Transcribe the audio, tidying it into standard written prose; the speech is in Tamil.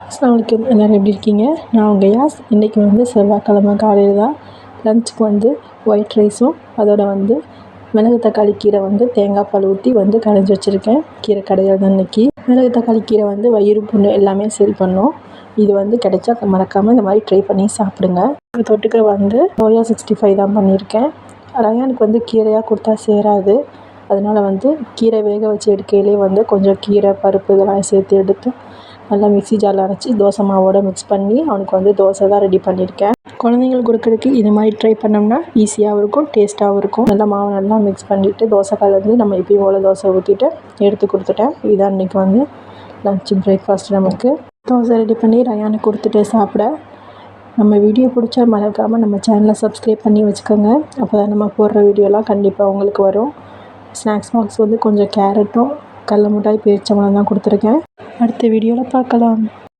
அஸ்ஸலாமு அலைக்கும். எல்லோரும் எப்படி இருக்கீங்க? நான் உங்கள் யாஸ். இன்றைக்கி வந்து செவ்வாய்க்கிழமை காலையில் தான் லஞ்சுக்கு வந்து ஒயிட் ரைஸும் அதோட வந்து மிளகு தக்காளி கீரை வந்து தேங்காய் பால் ஊற்றி வந்து கடைஞ்சி வச்சுருக்கேன். கீரை கிடையாது இன்றைக்கி. மிளகு தக்காளி கீரை வந்து வயிறு புண்ணு எல்லாமே சரி பண்ணும். இது வந்து கிடைச்சா மறக்காமல் இந்த மாதிரி ட்ரை பண்ணி சாப்பிடுங்க. தொட்டுக்க வந்து சோயா 65 தான் பண்ணியிருக்கேன். ரயானுக்கு வந்து கீரையாக கொடுத்தா சேராது. அதனால் வந்து கீரை வேக வச்சு எடுக்கையிலே வந்து கொஞ்சம் கீரை பருப்பு இதெல்லாம் சேர்த்து எடுத்து நல்லா மிக்ஸி ஜாரில் அரைச்சி தோசை மாவோடு மிக்ஸ் பண்ணி அவனுக்கு வந்து தோசை தான் ரெடி பண்ணியிருக்கேன். குழந்தைங்களுக்கு கொடுக்குறதுக்கு இது மாதிரி ட்ரை பண்ணோம்னா ஈஸியாகவும் இருக்கும், டேஸ்ட்டாகவும் இருக்கும். நல்லா மாவு நல்லா மிக்ஸ் பண்ணிவிட்டு தோசைக்கல் வந்து நம்ம எப்பயும் போல் தோசை ஊற்றிட்டு எடுத்து கொடுத்துட்டேன். இதான் இன்றைக்கி வந்து லன்ச்சு பிரேக்ஃபாஸ்ட். நமக்கு தோசை ரெடி பண்ணி ரயானுக்கு கொடுத்துட்டு சாப்பிட. நம்ம வீடியோ பிடிச்சா மறக்காமல் நம்ம சேனலை சப்ஸ்கிரைப் பண்ணி வச்சுக்கோங்க. அப்போ தான் நம்ம போடுற வீடியோலாம் கண்டிப்பாக உங்களுக்கு வரும். ஸ்நாக்ஸ் பாக்ஸ் வந்து கொஞ்சம் கேரட்டும் கடல மிட்டாய் பேரிச்சம்பழம் தான் கொடுத்துருக்கேன். அடுத்த வீடியோவில் பார்க்கலாம்.